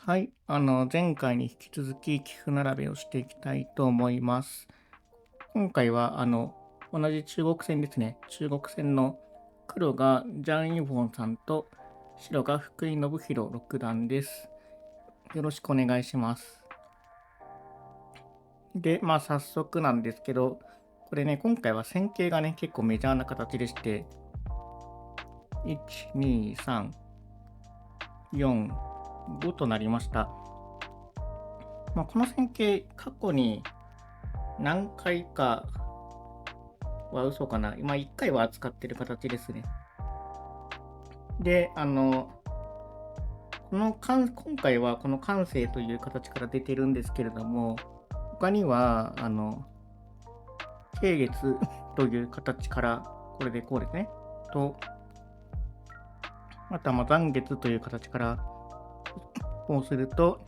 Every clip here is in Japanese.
はい、前回に引き続き棋譜並べをしていきたいと思います。今回は、同じ中国戦ですね。中国戦の黒がジャン・イーフォンさんと白が福井信弘六段です。よろしくお願いします。で、早速なんですけど、これね、今回は戦型がね、結構メジャーな形でして、1、2、3、4、5となりました。この戦型、過去に何回かは嘘かな。1回は扱ってる形ですね。で、今回はこの感性という形から出てるんですけれども、他には、桂月という形から、これでこうですね。と、また残月という形から、こうすると、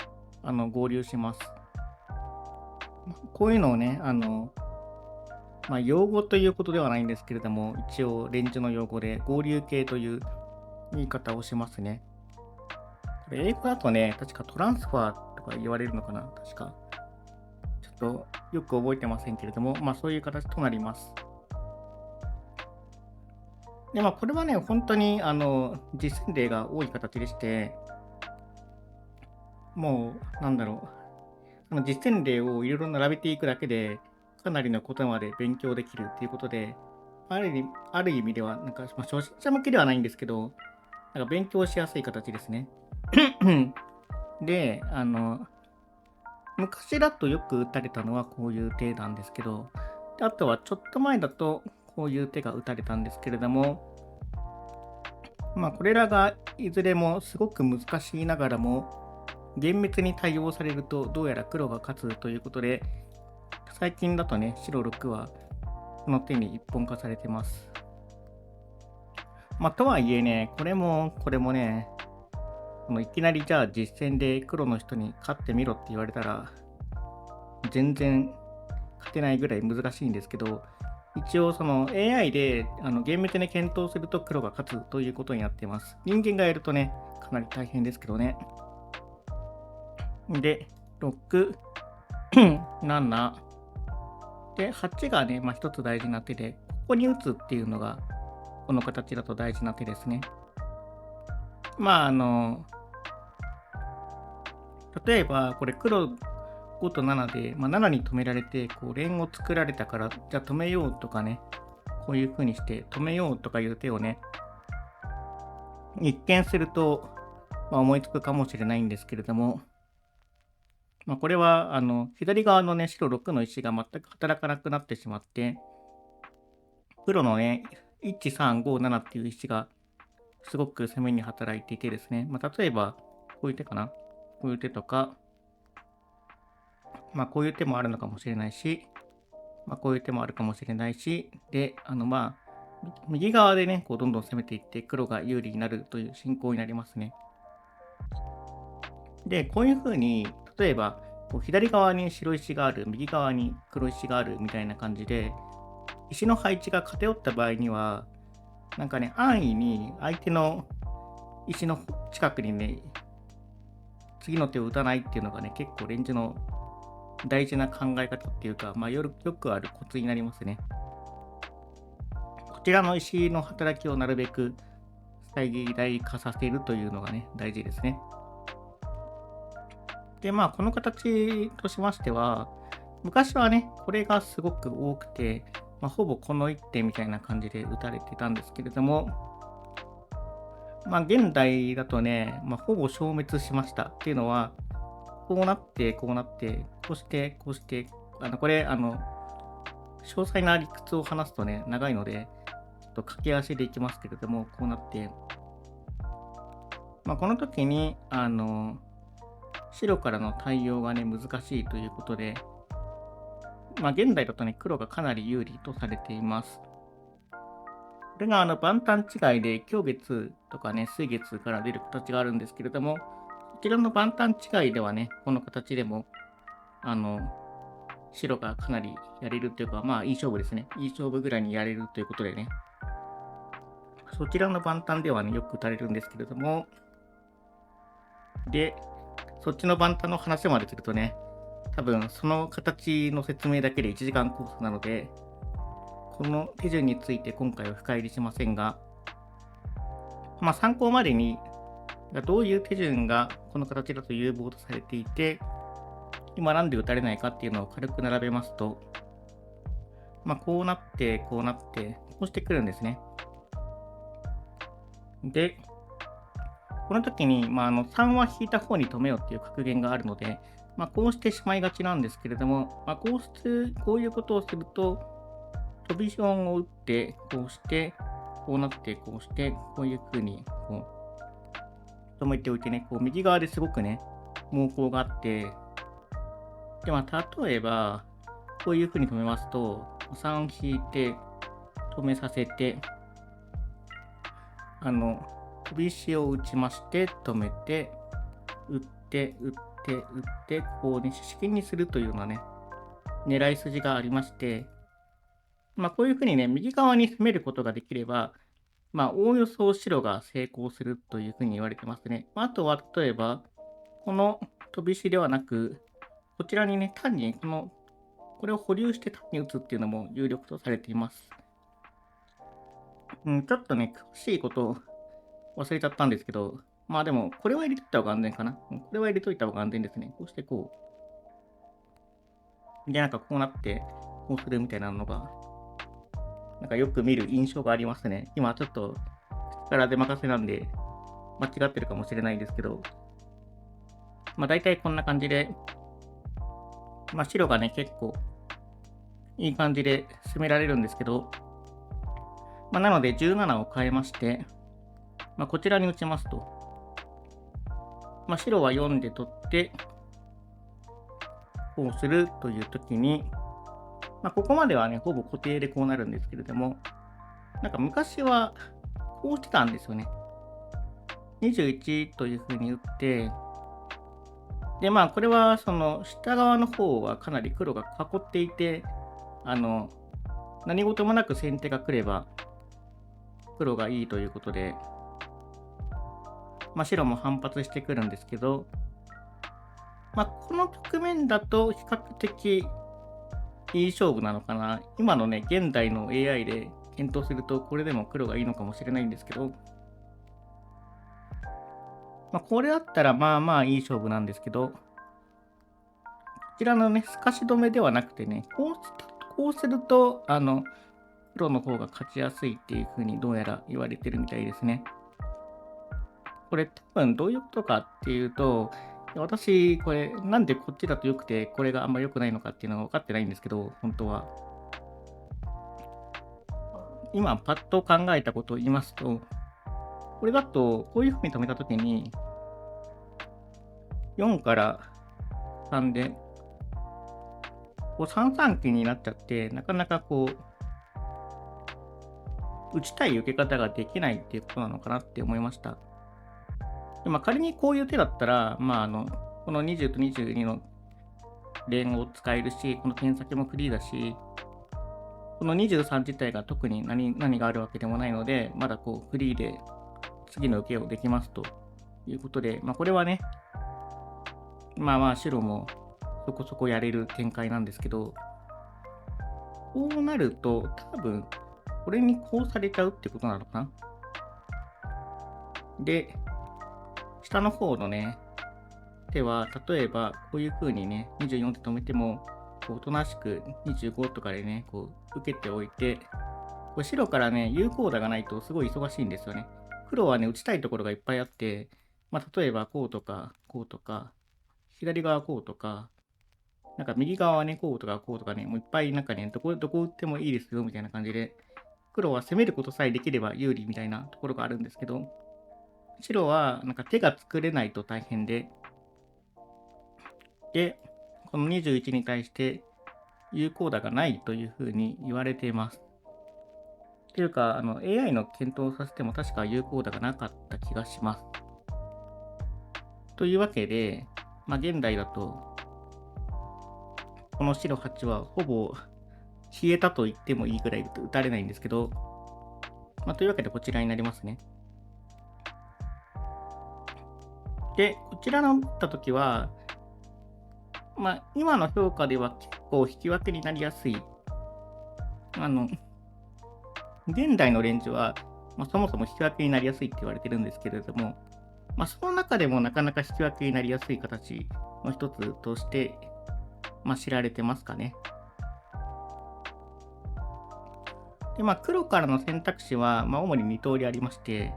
合流します。こういうのをね、用語ということではないんですけれども、一応、レンジの用語で合流形という言い方をしますね。これ英語だとね、確かトランスファーとか言われるのかな、確か。ちょっとよく覚えてませんけれども、そういう形となります。で、これはね、本当に実践例が多い形でして、もう、なんだろう、その実践例をいろいろ並べていくだけで、かなりのことまで勉強できるっていうことで、ある意味では、初心者向けではないんですけど、勉強しやすい形ですね。で、昔だとよく打たれたのはこういう手なんですけど、であとはちょっと前だとこういう手が打たれたんですけれども、これらがいずれもすごく難しいながらも、厳密に対応されるとどうやら黒が勝つということで、最近だとね、白6はこの手に一本化されてます。とはいえね、これもね、いきなりじゃあ実戦で黒の人に勝ってみろって言われたら、全然勝てないぐらい難しいんですけど、一応その AI で厳密に検討すると黒が勝つということになっています。人間がやるとね、かなり大変ですけどね。で、6、7、で、8がね、一つ大事な手で、ここに打つっていうのが、この形だと大事な手ですね。例えば、これ黒5と7で、7に止められて、連を作られたから、じゃあ止めようとかね、こういう風にして止めようとかいう手をね、一見すると、思いつくかもしれないんですけれども、これは、左側のね、白6の石が全く働かなくなってしまって、黒のね、1、3、5、7っていう石がすごく攻めに働いていてですね、例えば、こういう手かな、こういう手とか、こういう手もあるのかもしれないし、こういう手もあるかもしれないし、で、右側でね、どんどん攻めていって黒が有利になるという進行になりますね。で、こういう風に、例えば、左側に白石がある、右側に黒石があるみたいな感じで、石の配置が偏った場合には、安易に相手の石の近くにね、次の手を打たないっていうのがね、結構レンジの大事な考え方っていうか、よくあるコツになりますね。こちらの石の働きをなるべく最大化させるというのがね、大事ですね。で、この形としましては、昔はね、これがすごく多くて、ほぼこの一手みたいな感じで打たれてたんですけれども、現代だとね、ほぼ消滅しました。っていうのは、こうなって、こうなって、こうして、こうして、これ、詳細な理屈を話すとね、長いので、ちょっと駆け足でいきますけれども、こうなって、この時に、白からの対応がね、難しいということで、現代だとね、黒がかなり有利とされています。これが万端違いで、狂月とかね、水月から出る形があるんですけれども、こちらの万端違いではね、この形でも、あの、白がかなりやれるというか、いい勝負ですね。いい勝負ぐらいにやれるということでね、そちらの万端ではね、よく打たれるんですけれども、で、そっちの番タの話までするとね、多分その形の説明だけで1時間コースなので、この手順について今回は深入りしませんが、参考までに、どういう手順がこの形だと有望とされていて、今なんで打たれないかっていうのを軽く並べますと、こうなって、こうなって、こうしてくるんですね。で、この時に、3は引いた方に止めようっていう格言があるので、こうしてしまいがちなんですけれども、こういうことをすると、飛び音を打って、こうして、こうなって、こうして、こういう風に、止めておいてね、右側ですごくね、猛攻があって、で、例えば、こういう風に止めますと、3引いて、止めさせて、飛び石を打ちまして、止めて、打って、打って、打って、こうね、四式にするというようなね、狙い筋がありまして、こういう風にね、右側に攻めることができれば、おおよそ白が成功するという風に言われてますね。あとは、例えば、この飛び石ではなく、こちらにね、単にこれを保留して単に打つっていうのも有力とされています。ちょっとね、詳しいことを忘れちゃったんですけど、でも、これは入れといた方が安全かな。これは入れといた方が安全ですね。こうしてこう。で、こうなって、こうするみたいなのが、よく見る印象がありますね。今ちょっと、力で任せなんで、間違ってるかもしれないですけど、大体こんな感じで、白がね、結構、いい感じで攻められるんですけど、なので17を変えまして、こちらに打ちますと、白は4で取って、こうするという時に、ここまではね、ほぼ固定でこうなるんですけれども、昔はこうしてたんですよね。21という風に打って、で、これはその下側の方はかなり黒が囲っていて、何事もなく先手が来れば黒がいいということで、白も反発してくるんですけど、この局面だと比較的いい勝負なのかな。今のね、現代の AI で検討するとこれでも黒がいいのかもしれないんですけど、これだったらいい勝負なんですけど、こちらのね、透かし止めではなくてね、こうすると、黒の方が勝ちやすいっていう風にどうやら言われてるみたいですね。これ多分どういうことかっていうと、私、これなんでこっちだと良くて、これがあんま良くないのかっていうのが分かってないんですけど、本当は。今パッと考えたことを言いますと、これだとこういう風に止めたときに、4から3で、3三金になっちゃって、なかなか打ちたい受け方ができないっていうことなのかなって思いました。で仮にこういう手だったら、この20と22の連を使えるし、この点先もフリーだし、この23自体が特に何があるわけでもないので、まだフリーで次の受けをできますということで、これはね、白もそこそこやれる展開なんですけど、こうなると多分、これにこうされちゃうってことなのかな。で、下の方のね、手は、例えばこういう風にね、24で止めても、おとなしく25とかでね、受けておいて、白からね、有効打がないとすごい忙しいんですよね。黒はね、打ちたいところがいっぱいあって、例えばこうとか、こうとか、左側こうとか、右側はね、こうとかこうとかね、もういっぱいどこ打ってもいいですよ、みたいな感じで、黒は攻めることさえできれば有利みたいなところがあるんですけど、白は手が作れないと大変で、この21に対して有効打がないというふうに言われています。というか、AI の検討をさせても確か有効打がなかった気がします。というわけで、現代だと、この白8はほぼ消えたと言ってもいいくらい打たれないんですけど、というわけでこちらになりますね。で、こちらの打ったときは、今の評価では結構引き分けになりやすい。あの、現代のレンジは、そもそも引き分けになりやすいって言われてるんですけれども、その中でもなかなか引き分けになりやすい形の一つとして、知られてますかね。で、黒からの選択肢は、主に2通りありまして、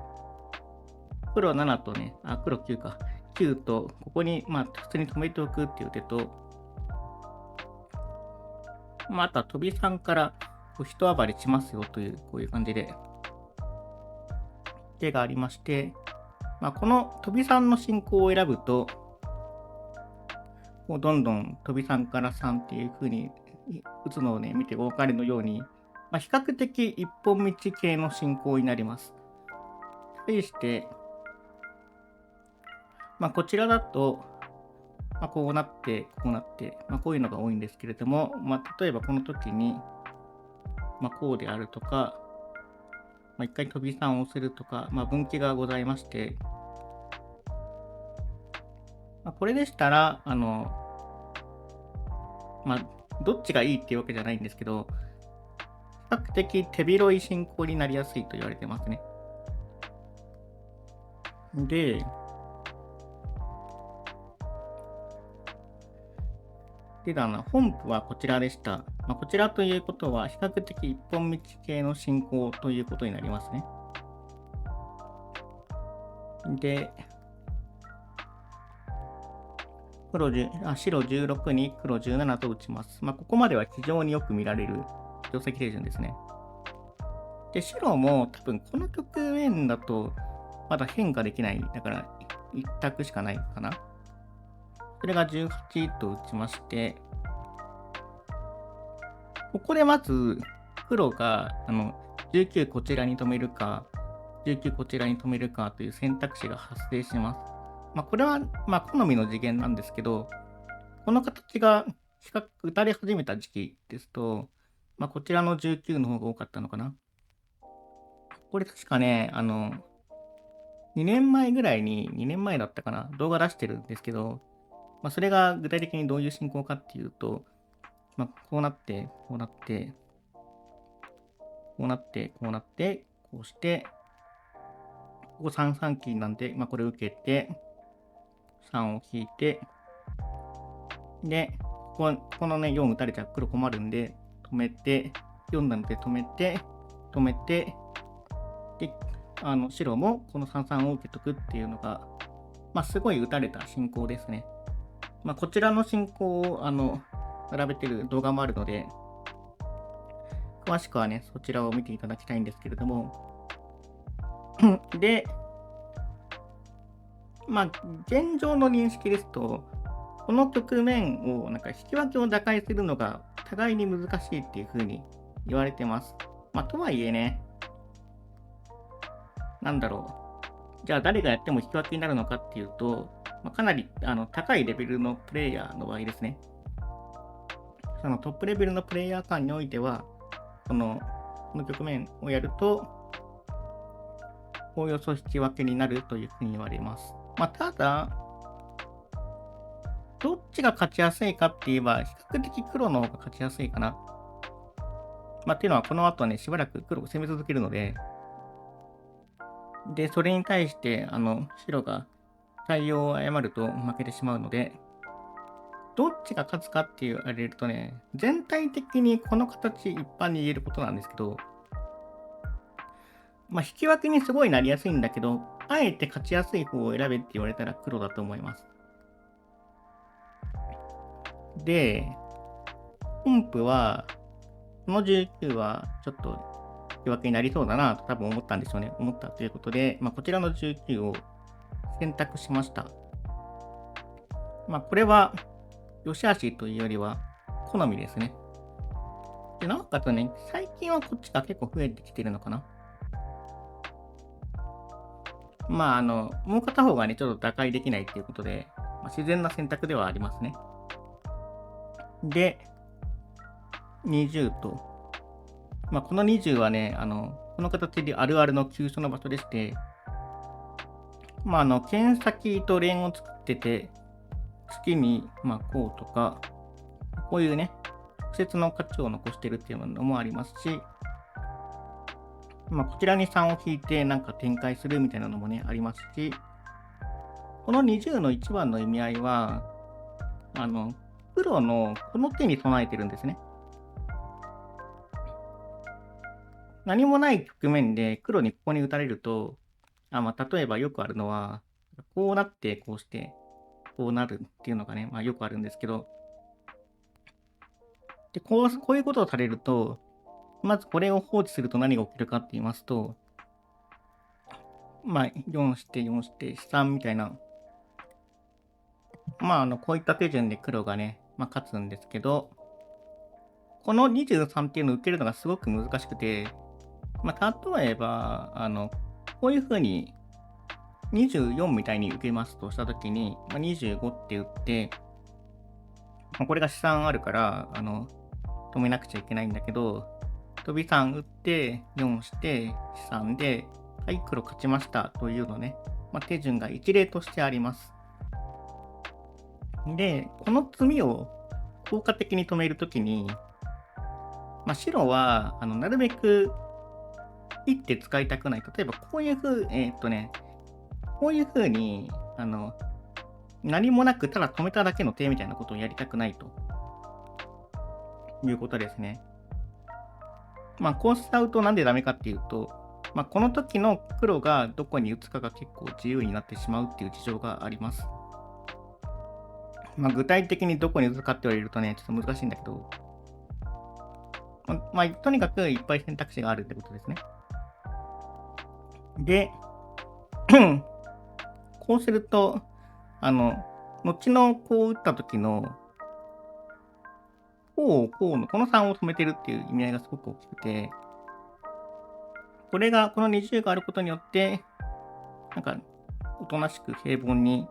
黒7とね、黒9か。9と、ここに、普通に止めておくっていう手と、あとは飛び3から一暴れしますよという、こういう感じで、手がありまして、この飛び3の進行を選ぶと、どんどん飛び3から3っていう風に打つのをね、見てお分かりのように、比較的一本道系の進行になります。対して、こちらだと、こうなって、こうなって、こういうのが多いんですけれども、例えばこの時に、こうであるとか、一回飛び3をするとか、分岐がございまして、これでしたら、どっちがいいっていうわけじゃないんですけど、比較的手広い進行になりやすいと言われてますね。で、本譜はこちらでした。こちらということは、比較的一本道系の進行ということになりますね。で、白16に黒17と打ちます。ここまでは非常によく見られる定石手順ですね。で、白も多分この局面だとまだ変化できない。だから一択しかないかな。それが18と打ちまして、ここでまず黒が19こちらに止めるか、19こちらに止めるかという選択肢が発生します。これは好みの次元なんですけど、この形が比較打たれ始めた時期ですと、こちらの19の方が多かったのかな。これ確かね、2年前ぐらいに、2年前だったかな、動画出してるんですけど、それが具体的にどういう進行かっていうと、こうなって、こうなって、こうなって、こうなって、こうして、ここ3三金なんで、これ受けて、3を引いて、で、このね、4打たれちゃう黒困るんで、止めて、4なので止めて、止めて、で、白もこの3三を受けとくっていうのが、すごい打たれた進行ですね。こちらの進行を、並べてる動画もあるので、詳しくはね、そちらを見ていただきたいんですけれども、で、現状の認識ですと、この局面を引き分けを打開するのが互いに難しいっていう風に言われてます。とはいえね、じゃあ誰がやっても引き分けになるのかっていうと、かなり高いレベルのプレイヤーの場合ですね。そのトップレベルのプレイヤー間においては、この局面をやると、おおよそ引き分けになるというふうに言われます。ただ、どっちが勝ちやすいかって言えば、比較的黒の方が勝ちやすいかな。っていうのは、この後ね、しばらく黒を攻め続けるので、で、それに対して、白が対応を誤ると負けてしまうので、どっちが勝つかって言われるとね、全体的にこの形一般に言えることなんですけど、引き分けにすごいなりやすいんだけど、あえて勝ちやすい方を選べって言われたら黒だと思います。で、本譜は、この19はちょっと引き分けになりそうだなと多分思ったんでしょうね。思ったということで、こちらの19を選択しました。これは、良し悪しというよりは、好みですね。で、なおかつね、最近はこっちが結構増えてきてるのかな。もう片方がね、ちょっと打開できないっていうことで、自然な選択ではありますね。で、20と、この20はね、この形であるあるの急所の場所でして、剣先と連を作ってて、月に、こうとか、こういうね、直接の価値を残してるっていうのもありますし、こちらに3を引いてなんか展開するみたいなのもね、ありますし、この20の一番の意味合いは、黒のこの手に備えてるんですね。何もない局面で黒にここに打たれると、例えばよくあるのは、こうなってこうして、こうなるっていうのがね、よくあるんですけど、で、こういうことをされると、まずこれを放置すると何が起きるかって言いますと、4して4して3みたいな、こういった手順で黒がね、勝つんですけど、この23っていうのを受けるのがすごく難しくて、例えば、こういう風に24みたいに受けますとしたときに、25って打って、これが資産あるから、止めなくちゃいけないんだけど、飛び3打って、4して資産で、はい、黒勝ちましたというのね、手順が一例としてあります。で、この詰みを効果的に止めるときに、白は、なるべく一手使いたくない。例えば、こういう風、こういう風に、何もなくただ止めただけの手みたいなことをやりたくないということですね。こうしちゃうとなんでダメかっていうと、この時の黒がどこに打つかが結構自由になってしまうっていう事情があります。具体的にどこに打つかって言われるとね、ちょっと難しいんだけど、とにかくいっぱい選択肢があるってことですね。で、こうすると、後のこう打った時の、この3を止めてるっていう意味合いがすごく大きくて、この20があることによって、おとなしく平凡に、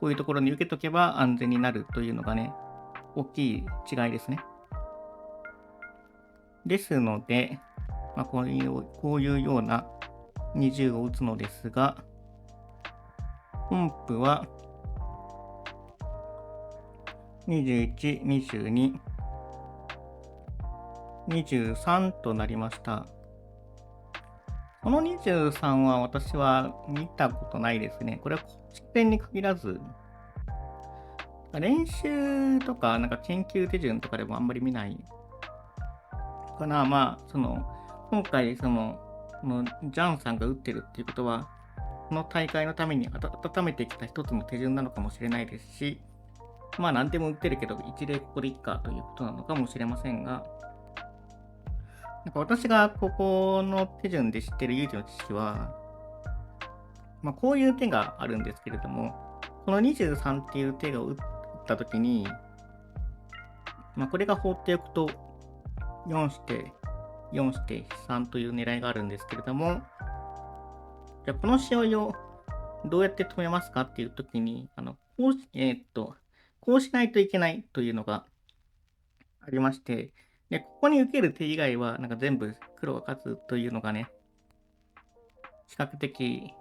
こういうところに受けとけば安全になるというのがね、大きい違いですね。ですので、こういうような20を打つのですが、本譜は21、22、23となりました。この23は私は見たことないですね。これは公式戦に限らず、練習とか研究手順とかでもあんまり見ないかな。今回ジャンさんが打ってるっていうことは、この大会のために温めてきた一つの手順なのかもしれないですし、何でも打ってるけど、一例ここでいっかということなのかもしれませんが、私がここの手順で知ってる唯一の知識は、こういう手があるんですけれども、この23っていう手を打ったときに、これが放っておくと、4して、4して3という狙いがあるんですけれども、じゃあこの試合をどうやって止めますかっていうときに、こうしないといけないというのがありまして、で、ここに受ける手以外は、全部黒が勝つというのがね、比較的、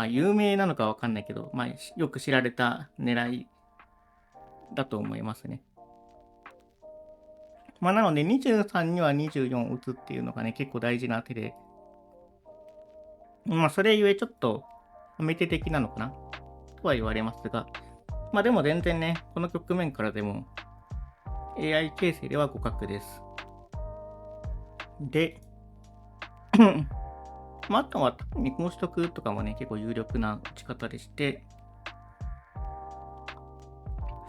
有名なのかわかんないけど、よく知られた狙いだと思いますね。なので、23には24を打つっていうのがね、結構大事な手で、それゆえちょっと、メテ的なのかなとは言われますが、でも全然ね、この局面からでも、AI 形成では互角です。で、あとは単にこうしとくとかもね、結構有力な打ち方でして、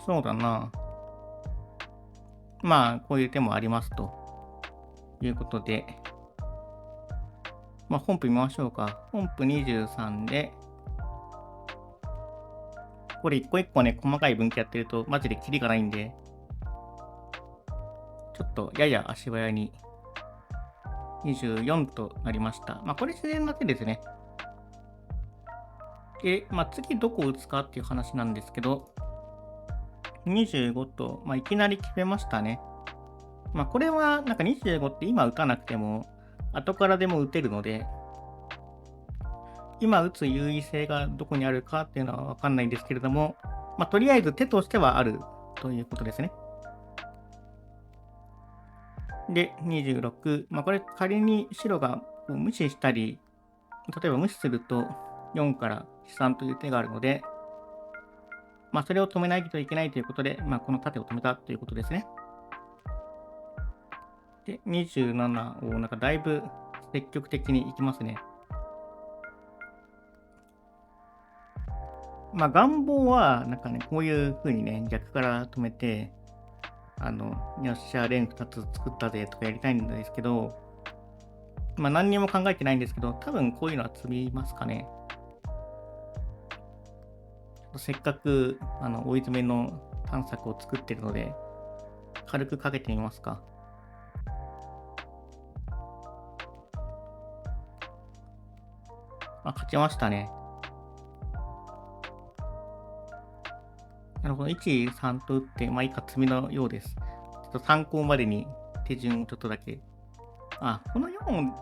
そうだな。こういう手もありますということで、本譜見ましょうか。本譜23で、これ一個一個ね、細かい分岐やってると、マジでキリがないんで、ちょっとやや足早に24となりました。これ自然な手ですね。で、次どこを打つかっていう話なんですけど、25と、いきなり決めましたね。これは25って今打たなくても、後からでも打てるので、今打つ優位性がどこにあるかっていうのはわかんないんですけれども、まあ、とりあえず手としてはあるということですね。で、26。まあ、これ仮に白がこう無視したり、例えば無視すると4から3という手があるので、まあ、それを止めないといけないということで、まあ、この盾を止めたということですね。で、27をなんかだいぶ積極的にいきますね。まあ、願望は、なんかね、こういう風にね、逆から止めて、よっしゃ、連2つ作ったぜとかやりたいんですけど、まあ、何にも考えてないんですけど、多分こういうのは積みますかね。せっかく、追い詰めの探索を作ってるので、軽くかけてみますか。あ、勝ちましたね。なるほど。1、3と打って、まあ、以下積みのようです。ちょっと参考までに手順をちょっとだけ。あ、この4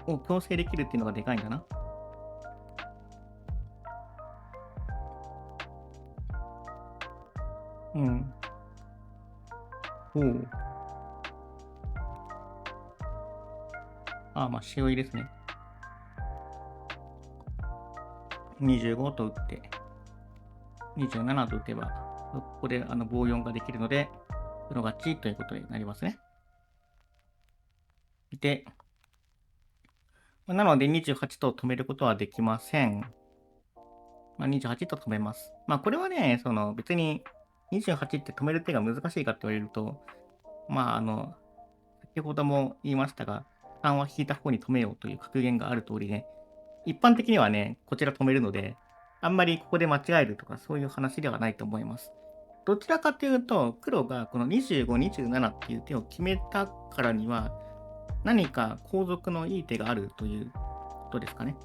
を強制できるっていうのがでかいんだな。うん。おう。あ、まあ、塩入りですね。25と打って、27と打てば、ここで棒4ができるので、黒勝ちということになりますね。で、なので28と止めることはできません。まあ、28と止めます。まあ、これはね、別に28って止める手が難しいかって言われると、まあ、先ほども言いましたが、3は引いた方に止めようという格言がある通りね、一般的にはね、こちら止めるので、あんまりここで間違えるとかそういう話ではないと思います。どちらかというと、黒がこの25、27っていう手を決めたからには、何か後続のいい手があるということですかね。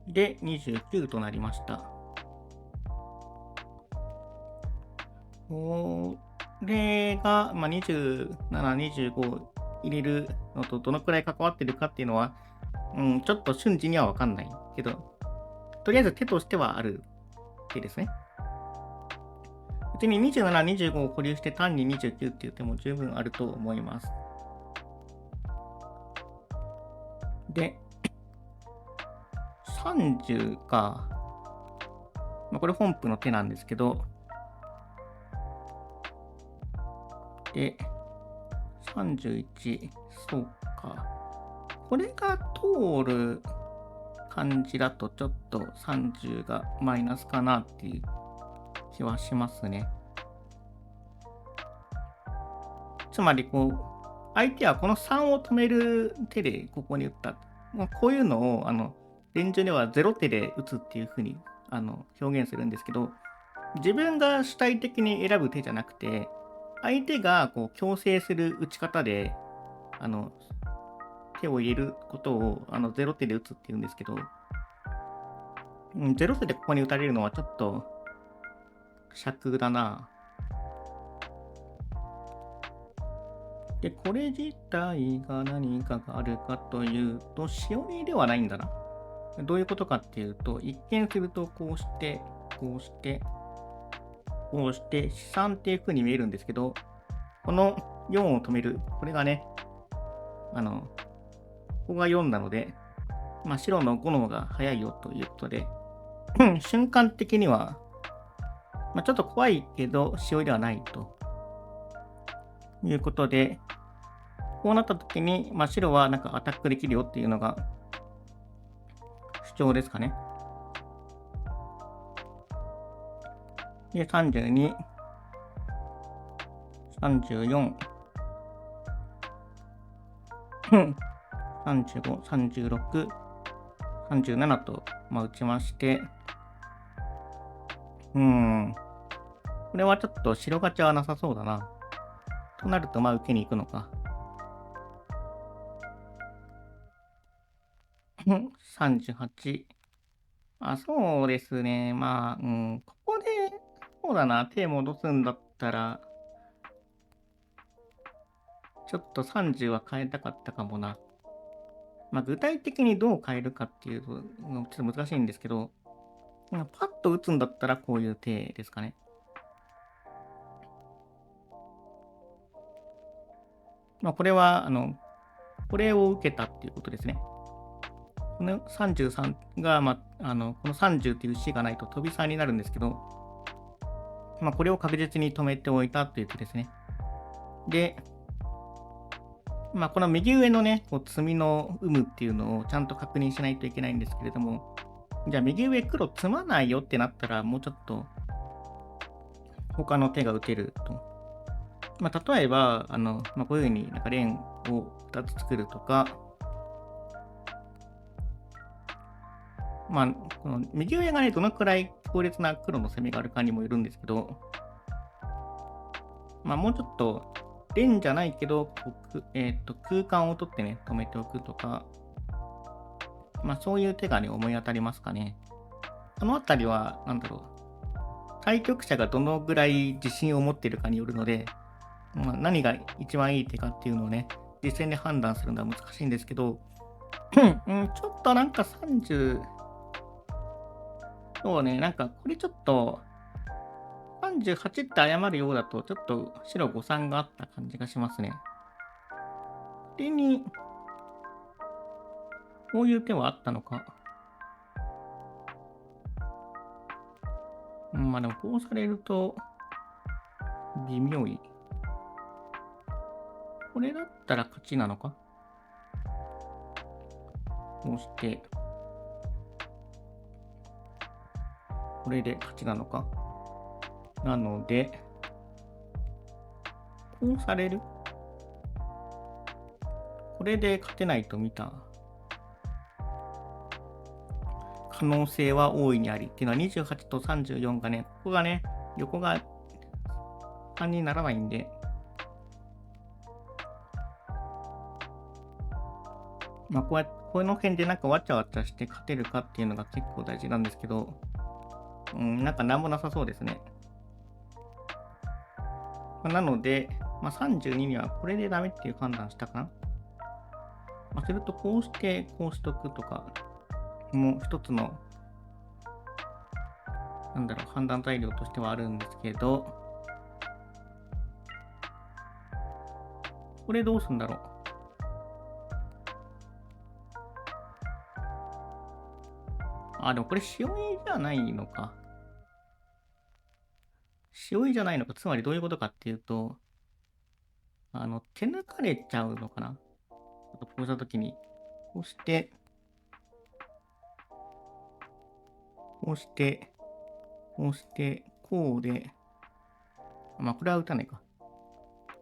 で、29となりました。これが、まあ、27、25入れるのとどのくらい関わってるかっていうのは、ちょっと瞬時にはわかんないけど、とりあえず手としてはある手ですね。別に27、25を保留して単に29っていう手も十分あると思います。で、30か。まあ、これ本譜の手なんですけど、で、31、そうか。これが通る感じだとちょっと30がマイナスかなっていう気はしますね。つまり相手はこの3を止める手でここに打った。こういうのを、連中では0手で打つっていう風に、表現するんですけど、自分が主体的に選ぶ手じゃなくて、相手が強制する打ち方で、あの、手を入れることを、0手で打つっていうんですけど、0手でここに打たれるのはちょっと、尺だな。で、これ自体が何かがあるかというと、塩入りではないんだな。どういうことかっていうと、一見するとこうして、こうして、こうして、資産っていう風に見えるんですけど、この4を止める。これがね、ここが4なので、まあ、白の5の方が早いよということで、瞬間的には、まあ、ちょっと怖いけど、塩ではないということで、こうなった時に、まあ、白はなんかアタックできるよっていうのが主張ですかね。で、32、34、35、36、37と、まあ、打ちまして、これはちょっと白勝ちはなさそうだな。となると、まあ、受けに行くのか。38。あ、そうですね。まあ、ここで、そうだな、手戻すんだったら、ちょっと30は変えたかったかもな。具体的にどう変えるかっていうと、ちょっと難しいんですけど、パッと打つんだったらこういう手ですかね。これは、これを受けたっていうことですね。この33が、この30っていう子がないと飛び3になるんですけど、これを確実に止めておいたという手ですね。で、この右上のね、こう詰みの有無っていうのをちゃんと確認しないといけないんですけれども、じゃあ右上黒詰まないよってなったら、もうちょっと他の手が打てると。例えば、こういうふうになんかレーンを2つ作るとか、この右上がね、どのくらい強烈な黒の攻めがあるかにもよるんですけど、もうちょっと、レーンじゃないけど、空間を取ってね、止めておくとか、そういう手がね、思い当たりますかね。このあたりは、対局者がどのぐらい自信を持っているかによるので、何が一番いい手かっていうのをね、実戦で判断するのは難しいんですけど、ちょっとなんか30、そうね、なんかこれちょっと、38って謝るようだと、ちょっと白誤算があった感じがしますね。これに、こういう手はあったのか。でもこうされると、微妙い。これだったら勝ちなのか。こうして、これで勝ちなのか。なので、こうされる。これで勝てないと見た可能性は大いにありっていうのは28と34がね、ここがね、横が3にならないんで、この辺でなんかわちゃわちゃして勝てるかっていうのが結構大事なんですけど、なんかなんもなさそうですね。なので、32にはこれでダメっていう判断したかな。すると、こうして、こうしとくとか、もう一つの、判断材料としてはあるんですけど、これどうすんだろう。でもこれ、塩井じゃないのか。塩井じゃないのか。つまりどういうことかっていうと、手抜かれちゃうのかな。こうしたときに、こうして、こうして、こうして、こうで、これは打たないか。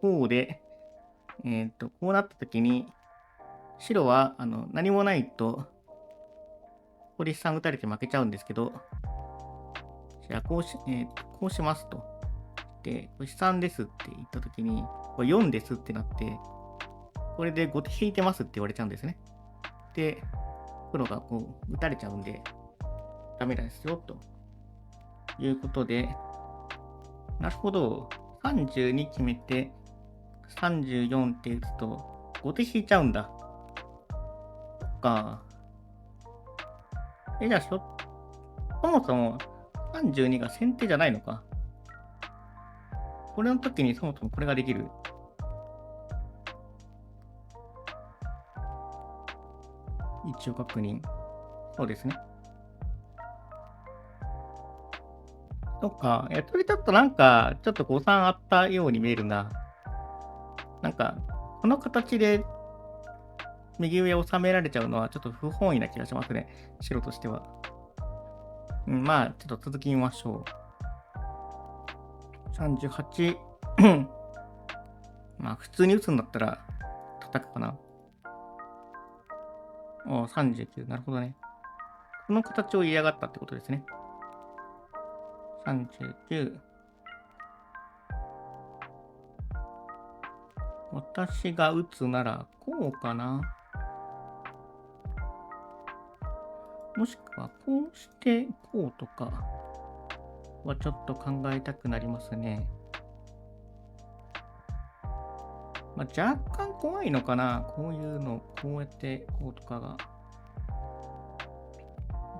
こうで、こうなったときに、白は、何もないと、ここで3打たれて負けちゃうんですけど、じゃあ、こうしますと。で、これ3ですって言ったときに、これ4ですってなって、これで後手引いてますって言われちゃうんですね。で、黒がこう、打たれちゃうんで、ダメですよ、ということで、なるほど。32決めて、34って打つと、後手引いちゃうんだ。そっか。じゃあそもそも32が先手じゃないのか。これの時にそもそもこれができる。一応確認。そうですね。そっか。それちょっとちょっと誤算あったように見えるな。この形で右上を収められちゃうのはちょっと不本意な気がしますね。白としては。ちょっと続きましょう。38。普通に打つんだったら叩くかな。39。なるほどね。この形を嫌がったってことですね。39。私が打つならこうかな。もしくはこうしてこうとかはちょっと考えたくなりますね。若干怖いのかな、こういうの、こうやってこうとかが。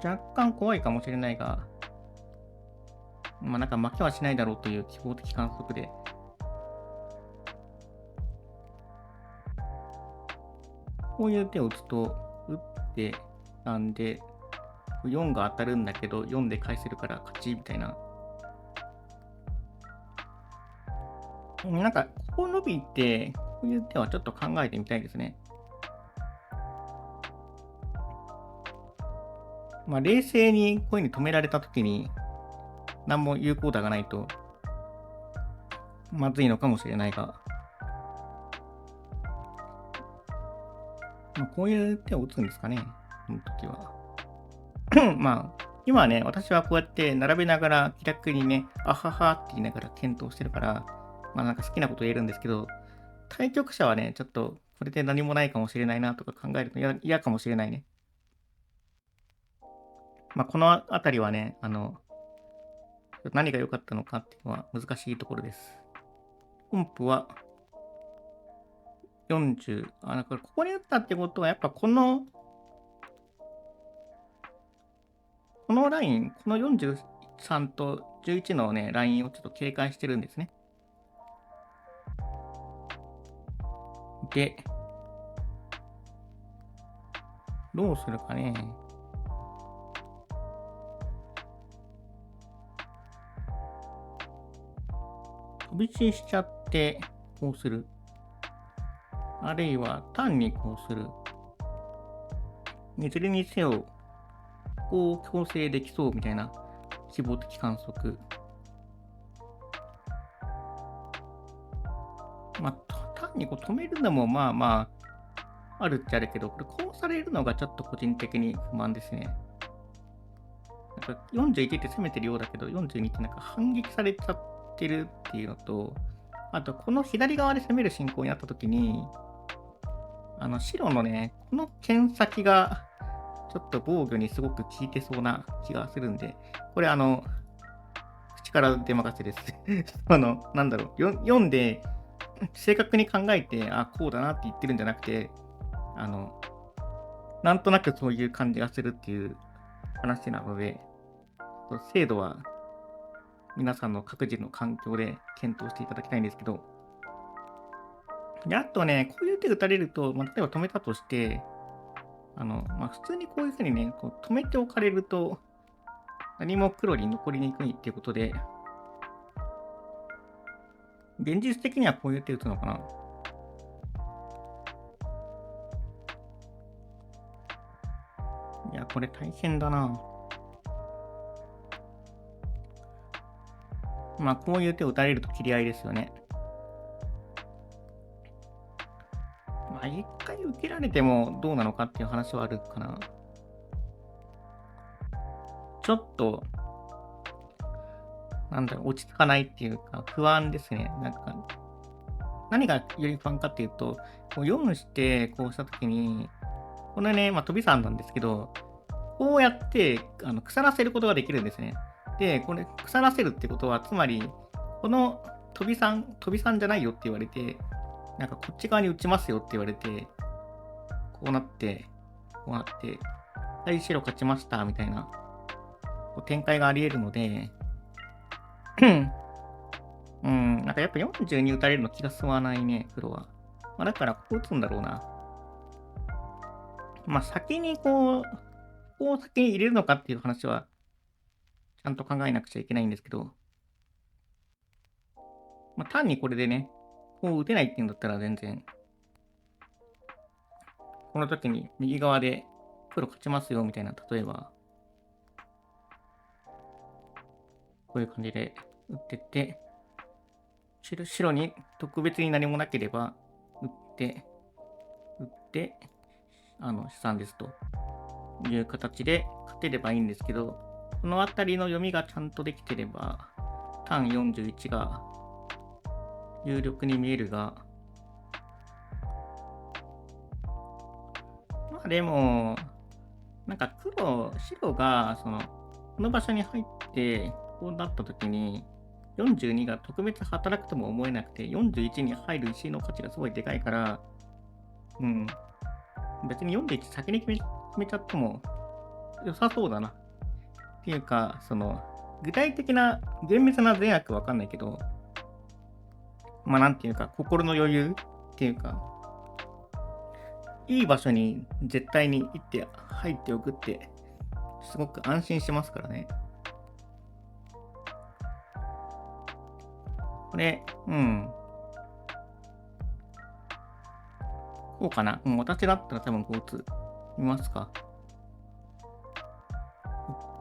若干怖いかもしれないが、まあなんか負けはしないだろうという希望的観測で、こういう手を打つと、打ってなんで、4が当たるんだけど、4で返せるから勝ちみたいな。なんか、ここ伸びて、こういう手はちょっと考えてみたいですね。まあ、冷静にこういう風に止められたときに、何も有効打がないと、まずいのかもしれないが、まあ、こういう手を打つんですかね、この時は。まあ、今はね、私はこうやって並べながら気楽にね、あははって言いながら検討してるから、まあなんか好きなこと言えるんですけど、対局者はね、ちょっとこれで何もないかもしれないなとか考えると嫌かもしれないね。まあこのあたりはね、何が良かったのかっていうのは難しいところです。本譜は40、だからここに打ったってことは、やっぱこのライン、この43と11のね、ラインをちょっと警戒してるんですね。で、どうするかね。飛び地しちゃって、こうする。あるいは単にこうする。いずれにせよ、こう強制できそうみたいな希望的観測。まあ、単にこう止めるのもまあまあ、あるっちゃあるけど、これこうされるのがちょっと個人的に不満ですね。なんか41って攻めてるようだけど、42ってなんか反撃されちゃってるっていうのと、あとこの左側で攻める進行になった時に、白のね、この剣先がちょっと防御にすごく効いてそうな気がするんで、これ口から出任せです。なんだろう、読んで正確に考えて、あ、こうだなって言ってるんじゃなくて、なんとなくそういう感じがするっていう話なので、精度は皆さんの各自の環境で検討していただきたいんですけど、で、あとね、こういう手打たれると、例えば止めたとして、普通にこういうふうにね、こう止めておかれると、何も黒に残りにくいっていうことで、現実的にはこういう手打つのかな。いや、これ大変だな。まあ、こういう手を打たれると切り合いですよね。まあ、一回受けられてもどうなのかっていう話はあるかな。ちょっと、落ち着かないっていうか、不安ですね。なんか、何がより不安かっていうと、こう4してこうしたときに、このね、飛び3なんですけど、こうやって、腐らせることができるんですね。で、これ、腐らせるってことは、つまり、この飛び3じゃないよって言われて、なんかこっち側に打ちますよって言われて、こうなって、こうなって、はい、白勝ちました、みたいな、こう展開があり得るので、なんかやっぱ40に打たれるの気が済まないね、黒は。だからこう打つんだろうな。先にこう先に入れるのかっていう話は、ちゃんと考えなくちゃいけないんですけど、単にこれでね、こう打てないっていうんだったら全然、この時に右側で黒勝ちますよみたいな、例えば、こういう感じで打ってって、白に特別に何もなければ、打って、資産ですという形で勝てればいいんですけど、この辺りの読みがちゃんとできてれば、ターン41が有力に見えるが、でも、なんか白が、この場所に入って、こうなった時に、42が特別働くとも思えなくて、41に入る石の価値がすごいでかいから、うん。別に41先に決めちゃっても良さそうだな。っていうか、具体的な厳密な善悪わかんないけど、まあなんていうか、心の余裕っていうか、いい場所に絶対に入っておくって、すごく安心しますからね。これ、うん。こうかな。うん、私だったら多分こう打つ。見ますか。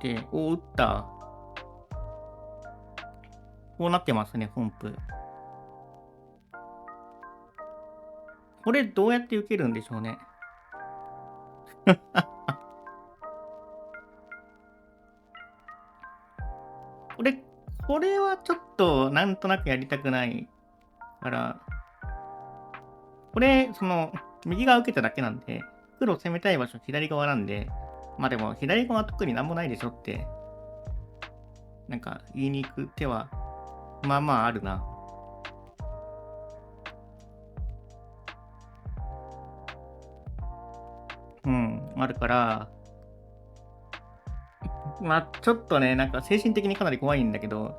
で、打った。こうなってますね、本譜。これどうやって受けるんでしょうね。これ、これはちょっとなんとなくやりたくないから、これ、右側受けただけなんで、黒攻めたい場所左側なんで、まあでも左側特になんもないでしょって、なんか言いに行く手は、まあまああるな。うん、あるから、まあちょっとね、なんか精神的にかなり怖いんだけど、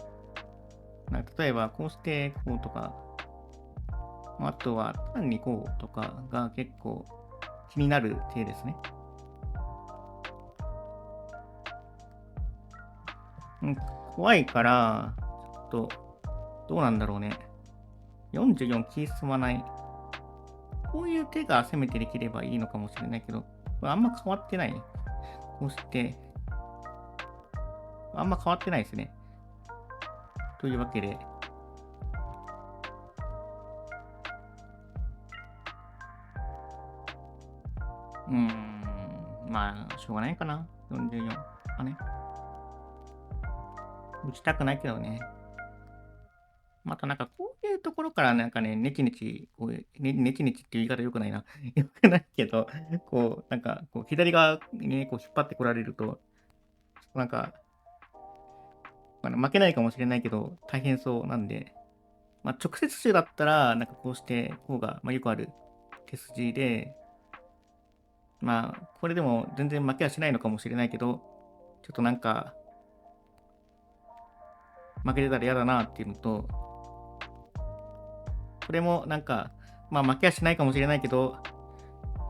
なんか例えばこうしてこうとか、あとは単にこうとかが結構気になる手ですね。うん、怖いから、ちょっと、どうなんだろうね。44気進まない。こういう手が攻めてできればいいのかもしれないけど、これあんま変わってない。こうして、あんま変わってないですね。というわけで、まあ、しょうがないかな。44。あね。打ちたくないけどね。またなんかこういうところからなんかね、ネチネチ、ネチネチっていう言い方良くないな。良くないけど、こう、なんか、こう左側にね、こう引っ張ってこられると、なんか、負けないかもしれないけど、大変そうなんで、まあ、直接手だったら、なんかこうして、こうが、まあ、よくある手筋で、まあ、これでも全然負けはしないのかもしれないけど、ちょっとなんか、負けてたら嫌だなっていうのと、これもなんか、まあ負けはしないかもしれないけど、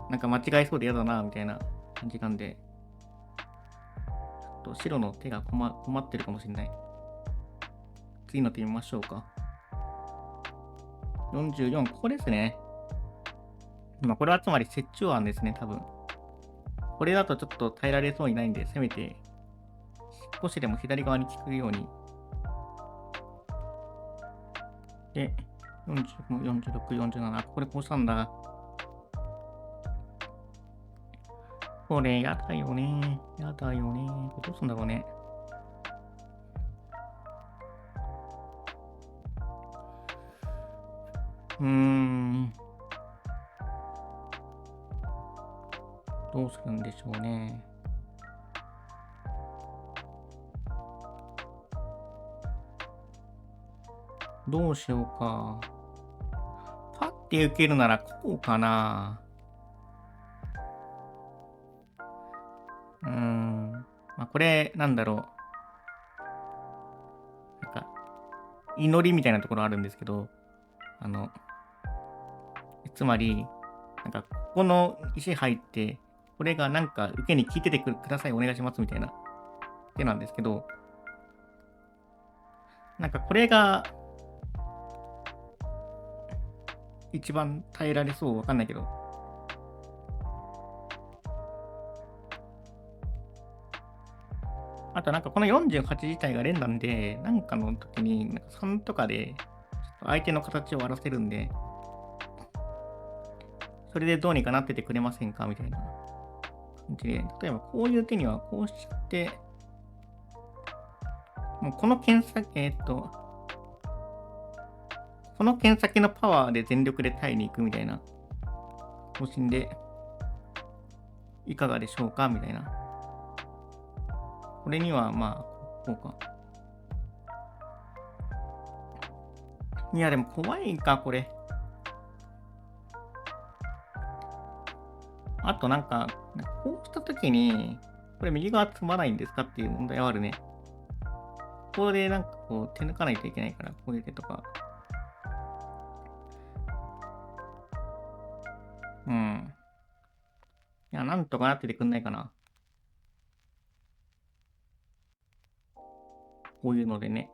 なんか間違えそうで嫌だなみたいな感じなんで、ちょっと白の手が困ってるかもしれない。次の手見ましょうか。44、ここですね。まあこれはつまり折衷案ですね、多分。これだとちょっと耐えられそうにないんで、せめて少しでも左側に効くように。で、45、46、47。これこうしたんだ。これやだよね。やだよね。これどうすんだろうね。どうするんでしょうね。どうしようか。パッて受けるならこうかな。まあ、これ、なんだろう。なんか、祈りみたいなところあるんですけど、あの、つまり、なんか、ここの石入って、これがなんか受けに効いててください、お願いしますみたいな手なんですけど、なんかこれが一番耐えられそうわかんないけど、あとなんかこの48自体が連弾で、なんかの時になんか3とかで、ちょっと相手の形を割らせるんで、それでどうにかなっててくれませんかみたいな感じで、例えばこういう手にはこうして、もうこの剣先、この剣先のパワーで全力で耐えに行くみたいな方針で、いかがでしょうかみたいな。これにはまあ、こうか。いや、でも怖いんか、これ。あとなんか、こうしたときに、これ右側積まないんですかっていう問題はあるね。ここでなんかこう手抜かないといけないから、こういう手とか。うん。いや、なんとかなっててくんないかな。こういうのでね。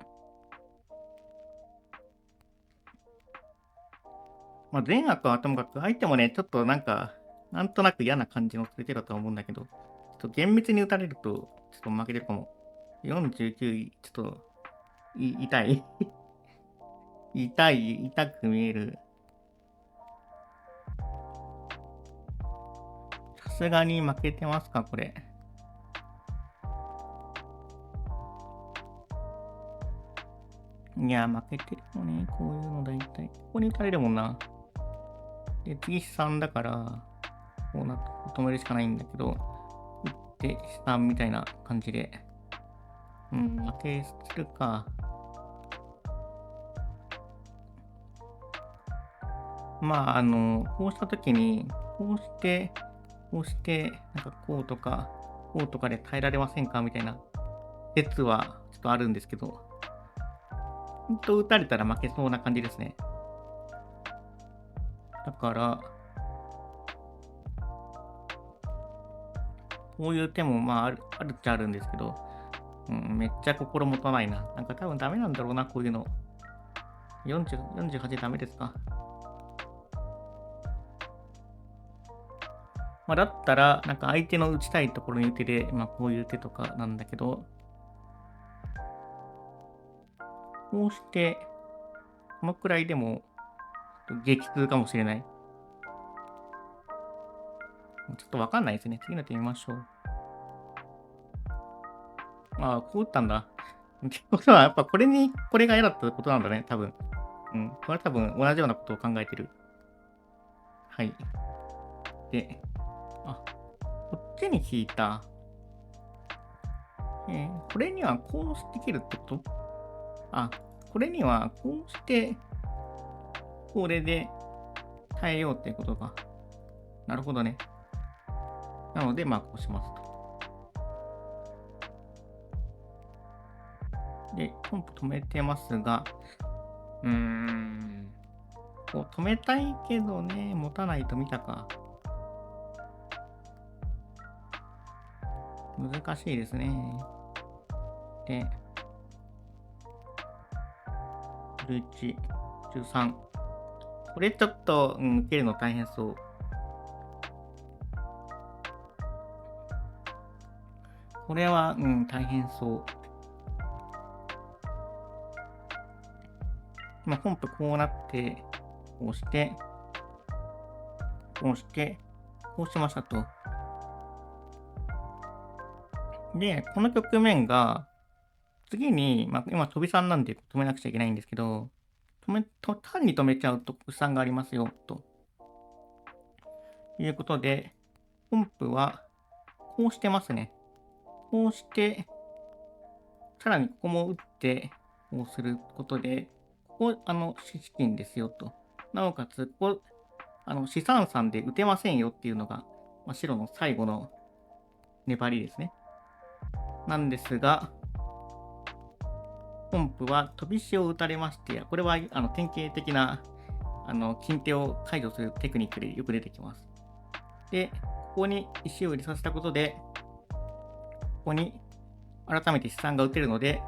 まあ、善悪はともかく、相手もね、ちょっとなんか、なんとなく嫌な感じのついてだとは思うんだけど、ちょっと厳密に打たれると、ちょっと負けてるかも。49位、ちょっと、痛い痛く見える。さすがに負けてますか、これ。いや、負けてるよね。こういうの大体。ここに打たれるもんな。で、次3だから、こうなって止めるしかないんだけど、打って3みたいな感じで。うん、負けするか。まあ、こうしたときに、こうして、なんかこうとかで耐えられませんかみたいな説はちょっとあるんですけど、ほんと打たれたら負けそうな感じですね。だから、こういう手もまああるっちゃあるんですけど、うん、めっちゃ心もたないな。なんか多分ダメなんだろうな、こういうの。48ダメですか。まあ、だったら、なんか相手の打ちたいところに打てで、まあこういう手とかなんだけど、こうして、このくらいでも、激痛かもしれない。ちょっとわかんないですね。次の手見ましょう。ああ、こう打ったんだ。ってことは、やっぱこれが嫌だったことなんだね、多分。うん。これは多分同じようなことを考えてる。はい。で、あ、こっちに引いた。これにはこうして切るってこと？あ、これにはこうして、これで耐えようってことか。なるほどね。なので、まあ、こうしますと。で、ポンプ止めてますが、こう止めたいけどね、持たないと見たか。難しいですね。で、11、13。これちょっと、受けるの大変そう。これは、大変そう。まあ、本譜こうなって、こうして、こうして、こうしましたと。で、この局面が、次に、まあ、今飛び3なんで止めなくちゃいけないんですけど、単に止めちゃうと負担がありますよ、ということで、本譜は、こうしてますね。こうして、さらにここも打って、こうすることで、ここ、資金ですよと。なおかつ、ここ、資産3で打てませんよっていうのが、まあ、白の最後の粘りですね。なんですが、本譜は飛び石を打たれまして、これは典型的な金手を解除するテクニックでよく出てきます。で、ここに石を入れさせたことで、ここに改めて資産が打てるので、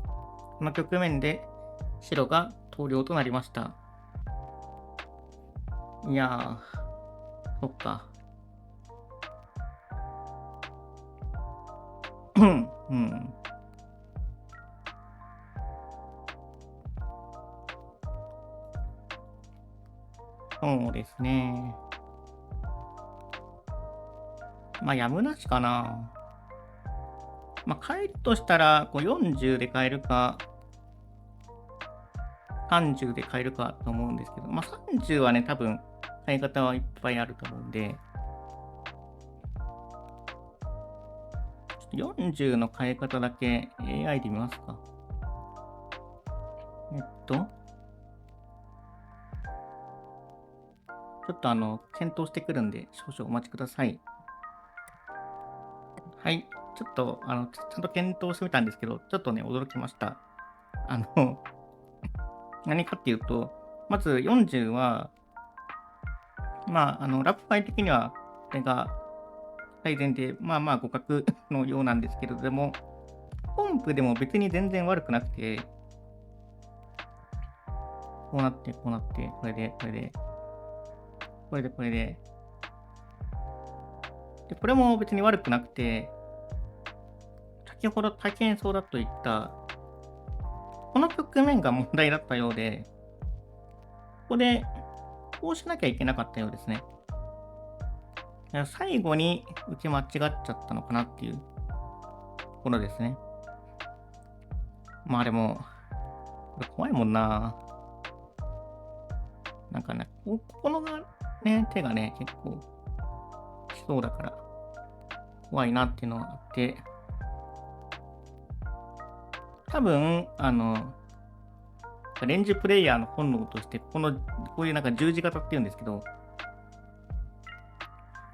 この局面で白が投了となりました。いやー、そっか。うん。そうですね。まあ、やむなしかな。まあ、変えるとしたら、こう40で変えるか、30で変えるかと思うんですけど、まあ、30はね、多分、変え方はいっぱいあると思うんで、ちょっと40の変え方だけ AI で見ますか。えっと、ちょっと検討してくるんで、少々お待ちください。はい。ちょっと、ちゃんと検討してみたんですけど、ちょっとね、驚きました。あの、何かっていうと、まず40は、ラップパイ的には、これが最善で、まあまあ互角のようなんですけれども、ポンプでも別に全然悪くなくて、こうなって、こうなって、これで、これで、これで、これで、で、これも別に悪くなくて、先ほど体験そうだと言った、この局面が問題だったようで、ここで、こうしなきゃいけなかったようですね。いや最後に受け間違っちゃったのかなっていうところですね。まあでも、これ怖いもんな。なんかね、ここのがね、手がね、結構来そうだから怖いなっていうのがあって、多分、レンジプレイヤーの本能として、こういうなんか十字型っていうんですけど、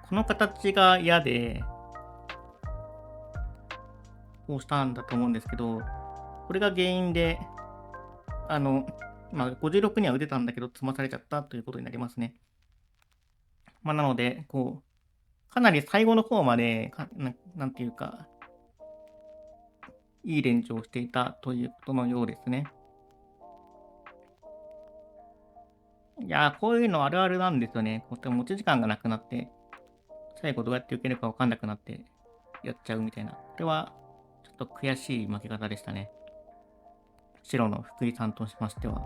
この形が嫌で、こうしたんだと思うんですけど、これが原因で、あの、56には打てたんだけど、詰まされちゃったということになりますね。なので、かなり最後の方まで、なんていうか、いいレンジをしていたということのようですね。いやー、こういうのあるあるなんですよね。こうやって持ち時間がなくなって、最後どうやって受けるかわかんなくなって、やっちゃうみたいな。これは、ちょっと悔しい負け方でしたね。白の福井さんとしましては。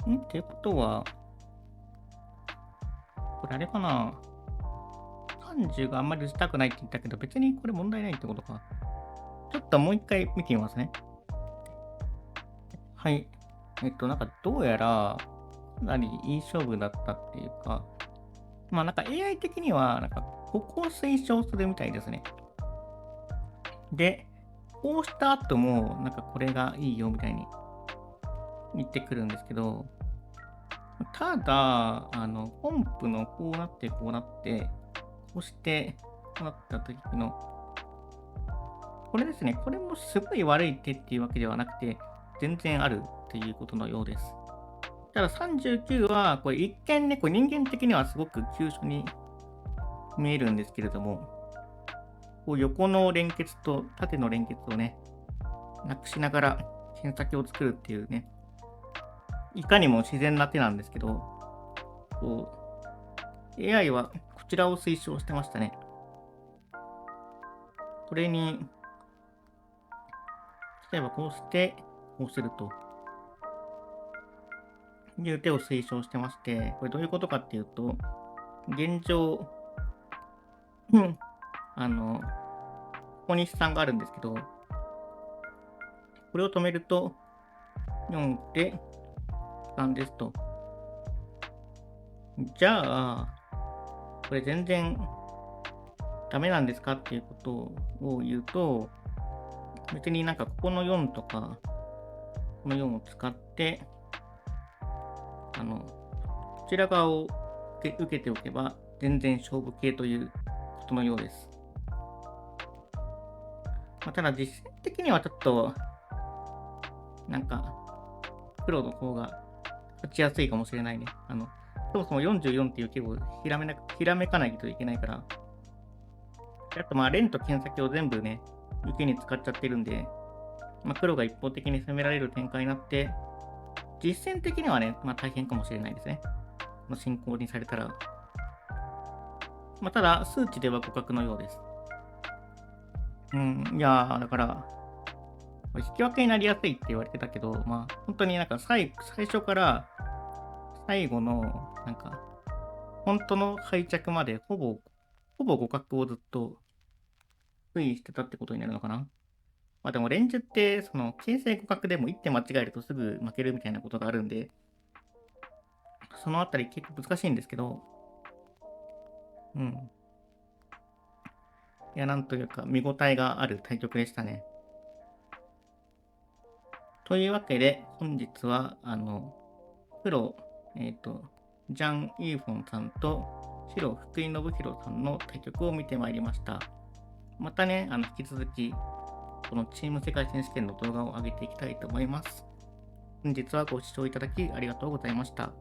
ってことは、これあれかな。30があんまり打ちたくないって言ったけど、別にこれ問題ないってことか。ちょっともう一回見てみますね。はい。なんかどうやら、かなりいい勝負だったっていうか、なんか AI 的には、なんか、ここを推奨するみたいですね。で、こうした後も、なんかこれがいいよみたいに言ってくるんですけど、ただ、ポンプのこうなって、こうなって、こうして、こうなった時の、これですね、これもすごい悪い手っていうわけではなくて、全然あるっていうことのようです。ただ39は、これ一見ね、これ人間的にはすごく急所に見えるんですけれども、こう横の連結と縦の連結をね、なくしながら剣先を作るっていうね、いかにも自然な手なんですけど、こAI はこちらを推奨してましたね。これに、例えばこうして、こうするという手を推奨してまして、これどういうことかっていうと、現状、うん、ここに資産があるんですけど、これを止めると、4で3ですと。じゃあ、これ全然ダメなんですかっていうことを言うと、別になんかここの4とか、この4を使って、こちら側を受けておけば、全然勝負系ということのようです。ただ実践的にはちょっと、なんか、黒の方が勝ちやすいかもしれないね。そもそも44っていう規模をひらめかないといけないから、あと連と剣先を全部ね、受けに使っちゃってるんで、黒が一方的に攻められる展開になって、実戦的にはね、大変かもしれないですね。進行にされたら。ただ、数値では互角のようです。いやー、だから、引き分けになりやすいって言われてたけど、本当になんか最初から最後の、なんか、本当の敗着までほぼ互角をずっと推移してたってことになるのかな。でも、レンジって、形勢互角でも1手間違えるとすぐ負けるみたいなことがあるんで、そのあたり結構難しいんですけど、うん。いや、なんというか、見応えがある対局でしたね。というわけで、本日は、黒、ジャン・イーフォンさんと白、福井信弘さんの対局を見てまいりました。またね、引き続き、このチーム世界選手権の動画を上げていきたいと思います。本日はご視聴いただきありがとうございました。